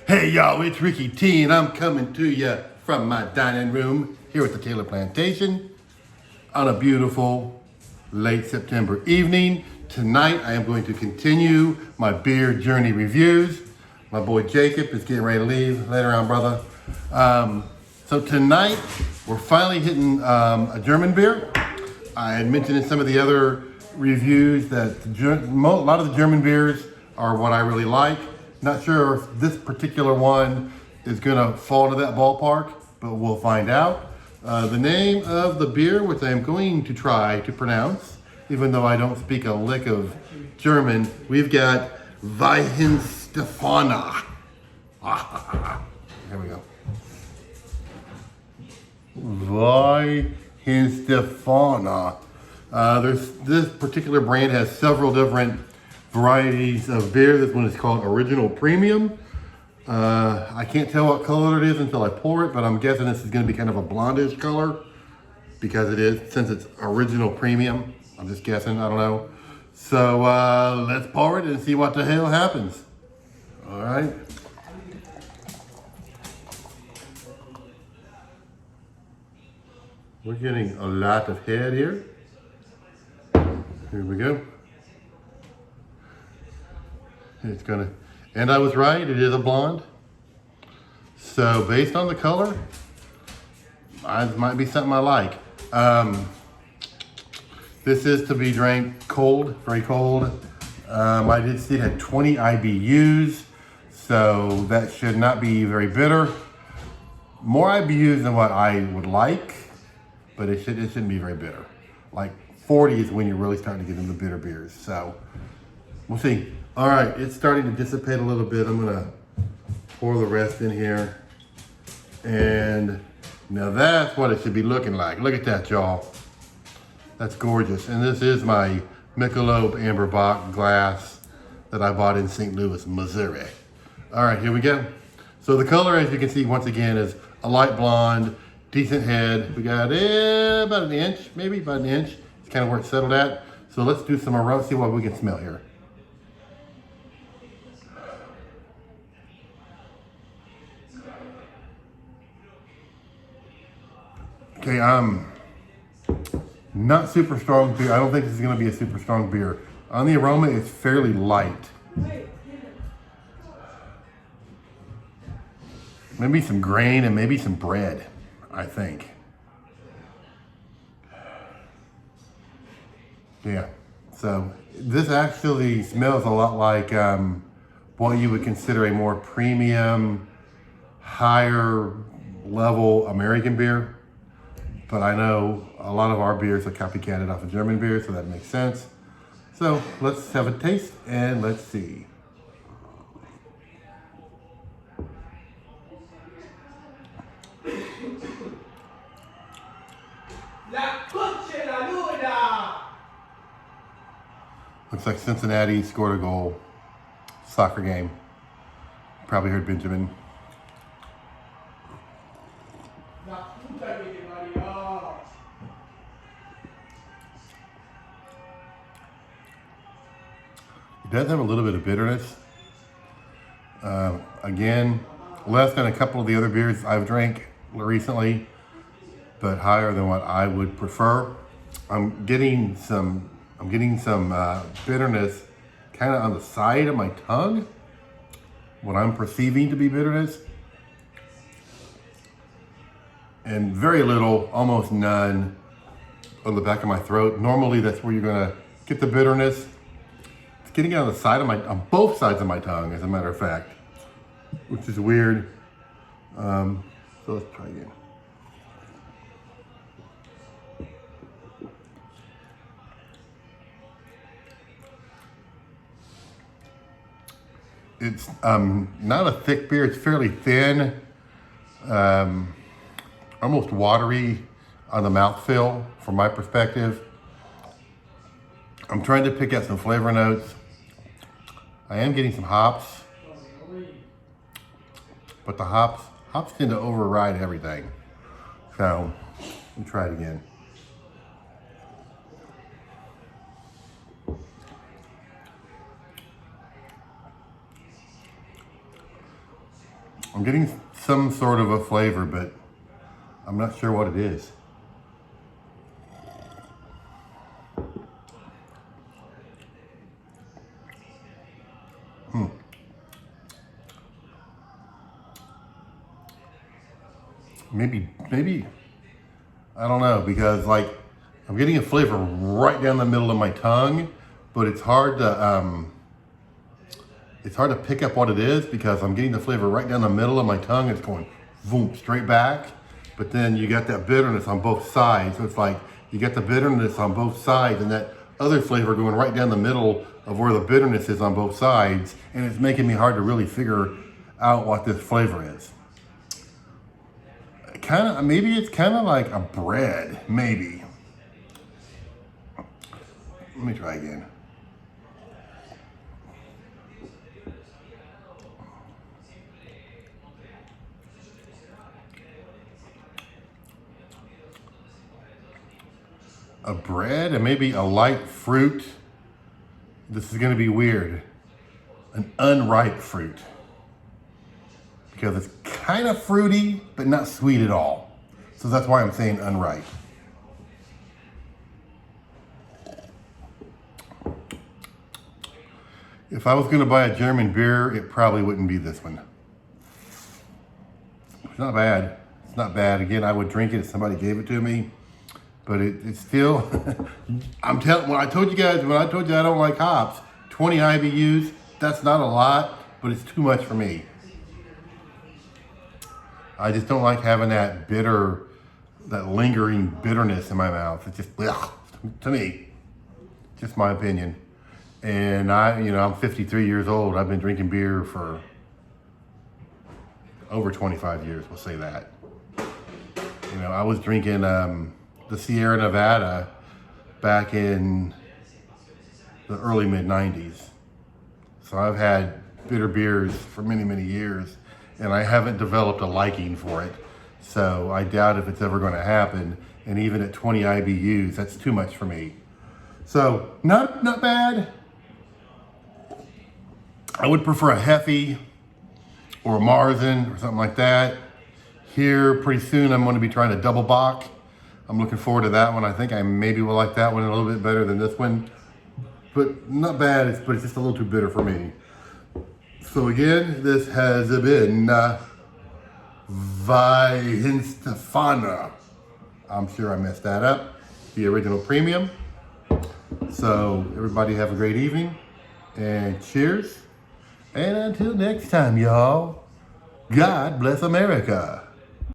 Hey y'all, it's Ricky T and I'm coming to you from my dining room here at the Taylor Plantation on a beautiful late September evening. Tonight I am going to continue my beer journey reviews. My boy Jacob is getting ready to leave. Later on, brother. So tonight we're finally hitting a German beer. I had mentioned in some of the other reviews that a lot of the German beers are what I really like. Not sure if this particular one is gonna fall to that ballpark, but we'll find out. The name of the beer, which I am going to try to pronounce, even though I don't speak a lick of German, we've got Weihenstephaner. There we go. Weihenstephaner. This particular brand has several different varieties of beer. This one is called Original Premium. I can't tell what color it is until I pour it, but I'm guessing this is going to be kind of a blondish color because it is, since it's Original Premium. I'm just guessing, I don't know. So let's pour it and see what the hell happens. All right. We're getting a lot of head here. Here we go. It's gonna, and I was right, it is a blonde. So based on the color, it might be something I like. This is to be drank cold, very cold. I did see it had 20 IBUs, so that should not be very bitter. More IBUs than what I would like, but it shouldn't be very bitter. Like 40 is when you're really starting to get into bitter beers. So we'll see. All right, it's starting to dissipate a little bit. I'm gonna pour the rest in here. And now that's what it should be looking like. Look at that, y'all. That's gorgeous. And this is my Michelob Amber Bock glass that I bought in St. Louis, Missouri. All right, here we go. So the color, as you can see, once again, is a light blonde, decent head. We got about an inch, maybe about an inch. It's kind of where it's settled at. So let's do some aroma, see what we can smell here. Okay, not super strong beer. I don't think this is gonna be a super strong beer. On the aroma, it's fairly light. Maybe some grain and maybe some bread, I think. Yeah, so this actually smells a lot like what you would consider a more premium, higher level American beer. But I know a lot of our beers are copycatted off of German beer, so that makes sense. So let's have a taste and let's see. Looks like Cincinnati scored a goal. Soccer game. Probably heard Benjamin. It does have a little bit of bitterness. Again, less than a couple of the other beers I've drank recently, but higher than what I would prefer. I'm getting some bitterness kind of on the side of my tongue, what I'm perceiving to be bitterness. And very little, almost none, on the back of my throat. Normally that's where you're gonna get the bitterness. It's getting it on the side of on both sides of my tongue, as a matter of fact, which is weird. So let's try again. It's not a thick beer, it's fairly thin, almost watery on the mouthfeel from my perspective. I'm trying to pick out some flavor notes. I am getting some hops, but the hops tend to override everything. So, let me try it again. I'm getting some sort of a flavor, but I'm not sure what it is. Maybe, I don't know, because like I'm getting a flavor right down the middle of my tongue, but it's hard to pick up what it is because I'm getting the flavor right down the middle of my tongue. It's going boom, straight back, but then you got that bitterness on both sides. So it's like you get the bitterness on both sides and that other flavor going right down the middle of where the bitterness is on both sides, and it's making me hard to really figure out what this flavor is. Maybe it's kind of like a bread, maybe. Let me try again. A bread and maybe a light fruit. This is going to be weird. An unripe fruit. Because it's kind of fruity, but not sweet at all. So that's why I'm saying unripe. If I was going to buy a German beer, it probably wouldn't be this one. It's not bad. It's not bad. Again, I would drink it if somebody gave it to me. But it's still, when I told you I don't like hops, 20 IBUs, that's not a lot, but it's too much for me. I just don't like having that lingering bitterness in my mouth. It's just, ugh, to me, just my opinion. And I'm 53 years old. I've been drinking beer for over 25 years, we'll say that. I was drinking the Sierra Nevada back in the early mid-90s. So I've had bitter beers for many, many years, and I haven't developed a liking for it. So I doubt if it's ever going to happen. And even at 20 IBUs, that's too much for me. So not bad. I would prefer a Hefe or a Marzen or something like that. Here, pretty soon, I'm going to be trying a double bock. I'm looking forward to that one. I think I maybe will like that one a little bit better than this one. But not bad, but it's just a little too bitter for me. So again, this has been Weihenstephaner. I'm sure I messed that up. The original premium. So everybody have a great evening and cheers. And until next time, y'all, God bless America.